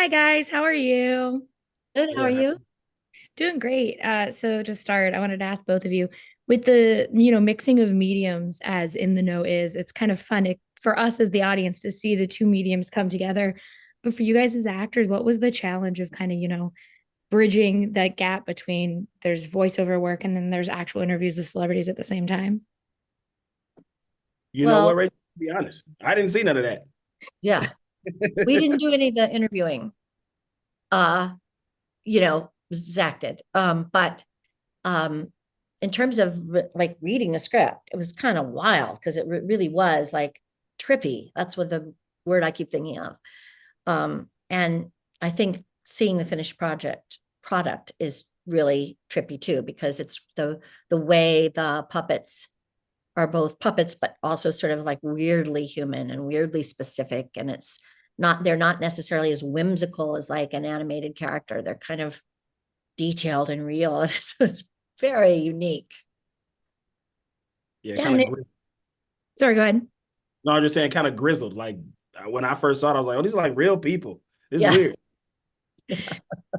Hi guys, how are you? Good. How are Yeah. you? Doing great. So to start, I wanted to ask both of you with the mixing of mediums as In the Know is, it's kind of fun for us as the audience to see the two mediums come together. But for you guys as actors, what was the challenge of kind of bridging that gap between there's voiceover work and then there's actual interviews with celebrities at the same time? You know Well, what, Rachel? To be honest, I didn't see none of that. yeah, we didn't do any of the interviewing. Uh, Zach did. But um, in terms of like reading the script, it was kind of wild because it really was like trippy. That's what the word I keep thinking of. And I think seeing the finished product is really trippy too, because it's the way the puppets are both puppets, but also sort of like weirdly human and weirdly specific. And they're not necessarily as whimsical as like an animated character. They're kind of detailed and real. And it's very unique. Yeah, Yeah, kind and of. it, sorry, go ahead. No, I'm just saying, kind of grizzled. Like when I first saw it, I was like, "Oh, these are like real people. This is Yeah. weird."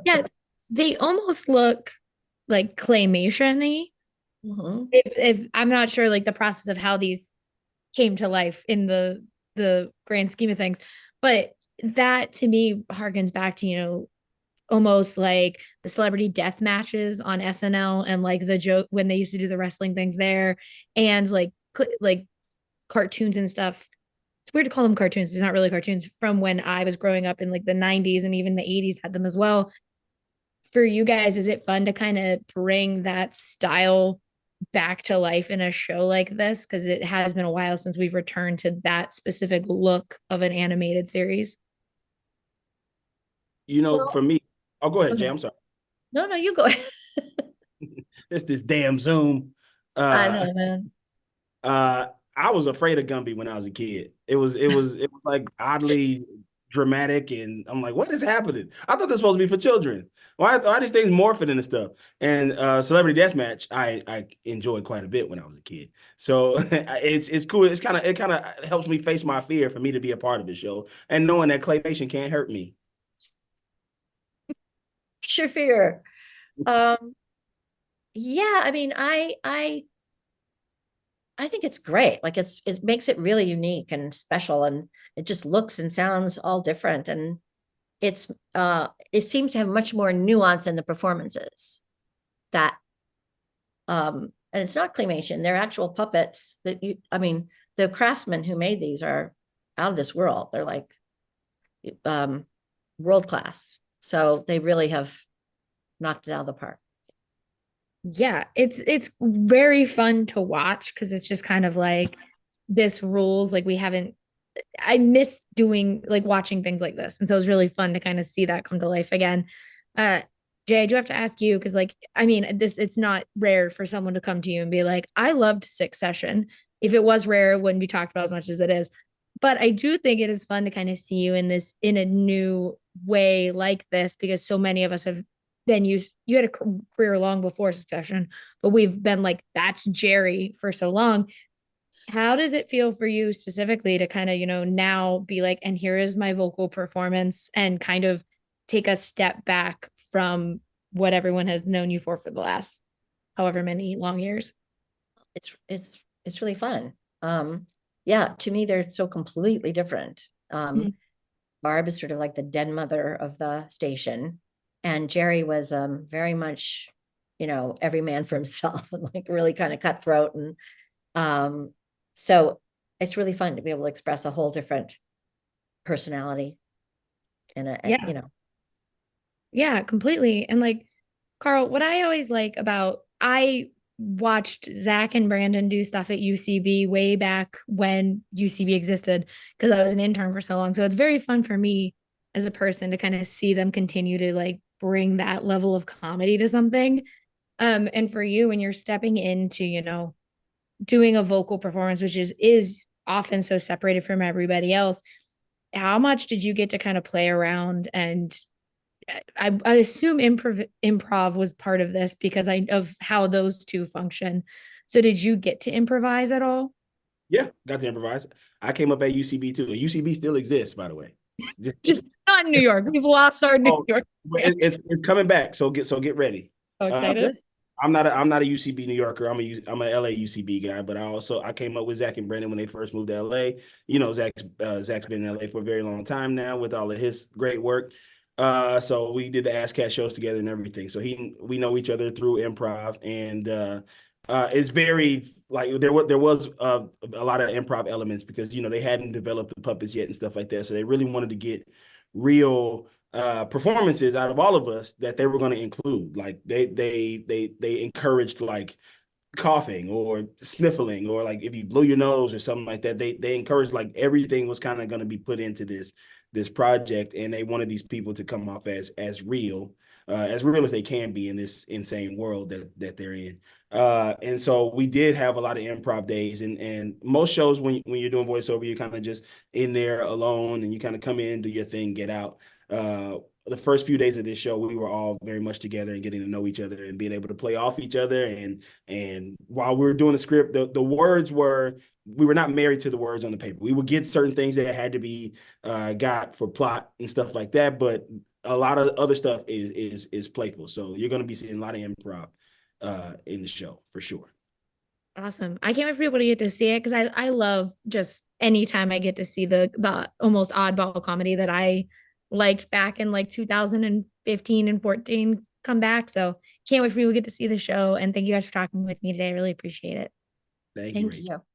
Yeah, they almost look like claymation-y. Mhm. If I'm not sure like the process of how these came to life in the grand scheme of things. But that to me harkens back to, almost like the celebrity death matches on SNL and like the joke when they used to do the wrestling things there and like cartoons and stuff. It's weird to call them cartoons. It's not really cartoons from when I was growing up in like the 90s and even the 80s had them as well. For you guys, is it fun to kind of bring that style back to life in a show like this? Because it has been a while since we've returned to that specific look of an animated series. For Well, me, oh, go ahead, Jay. okay. I'm sorry. No, you go ahead. It's this damn Zoom. I Uh, know, man. uh, I was afraid of Gumby when I was a kid. It was like oddly dramatic, and I'm like, what is happening? I thought this was supposed to be for children. Why are these things morphing into stuff? And Celebrity Deathmatch, I enjoyed quite a bit when I was a kid. So it's cool. It kind of helps me face my fear for me to be a part of the show and knowing that claymation can't hurt me. Shafir. Um, yeah, I mean, I think it's great. Like it makes it really unique and special, and it just looks and sounds all different. And it seems to have much more nuance in the performances that and it's not claymation, they're actual puppets that I mean, the craftsmen who made these are out of this world. They're like um world class. So they really have knocked it out of the park. Yeah, it's very fun to watch because it's just kind of like this rules like we haven't I miss doing like watching things like this. And so it was really fun to kind of see that come to life again. Uh Jay, I do have to ask you because like I mean this it's not rare for someone to come to you and be like, I loved Succession. If it was rare, it wouldn't be talked about as much as it is. But I do think it is fun to kind of see you in this in a new way like this because so many of us have been used you had a career long before Succession, but we've been like, that's Jerry for so long. How does it feel for you specifically to kind of, now be like, and here is my vocal performance and kind of take a step back from what everyone has known you for the last however many long years? It's really fun. Yeah, to me they're so completely different. Mhm. Barb is sort of like the den mother of the station, and Jerry was very much, every man for himself and like really kind of cutthroat. And um, so it's really fun to be able to express a whole different personality in Yeah. Yeah, completely. And like, Carl, what I always like about I watched Zach and Brandon do stuff at UCB way back when UCB existed because I was an intern for so long. So it's very fun for me as a person to kind of see them continue to like bring that level of comedy to something. And for you when you're stepping into, doing a vocal performance, which is often so separated from everybody else, how much did you get to kind of play around and I assume improv was part of this because I of how those two function. So did you get to improvise at all? Yeah, got to improvise. I came up at UCB too. UCB still exists, by the way. Just not not in New York. We've lost our New Oh, York. but it's coming back. So get ready. So Uh, Oh, excited. good. I'm not a UCB New Yorker. I'm a LA UCB guy, but I came up with Zach and Brandon when they first moved to LA. You know, Zach's been in LA for a very long time now with all of his great work. So we did the AssCat shows together and everything. So we know each other through improv, and it's very like there was a lot of improv elements because they hadn't developed the puppets yet and stuff like that. So they really wanted to get real performances out of all of us that they were going to include. Like they encouraged like coughing or sniffling or like if you blow your nose or something like that. They encouraged like everything was kind of going to be put into this project, and they wanted these people to come off as real as they can be in this insane world that they're in. And so we did have a lot of improv days, and most shows when you're doing voiceover, you're kind of just in there alone, and you kind of come in, do your thing, get out. The first few days of this show, we were all very much together and getting to know each other and being able to play off each other. And while we were doing the script, the words were we were not married to the words on the paper. We would get certain things that had to be got for plot and stuff like that, but a lot of other stuff is playful. So you're going to be seeing a lot of improv in the show for sure. Awesome. I can't wait for people to get to see it because I love just anytime I get to see the almost oddball comedy that I liked back in like 2015 and 14 come back. So can't wait for people to get to see the show. And thank you guys for talking with me today. I really appreciate it. Thank you, Thank Rachel. you.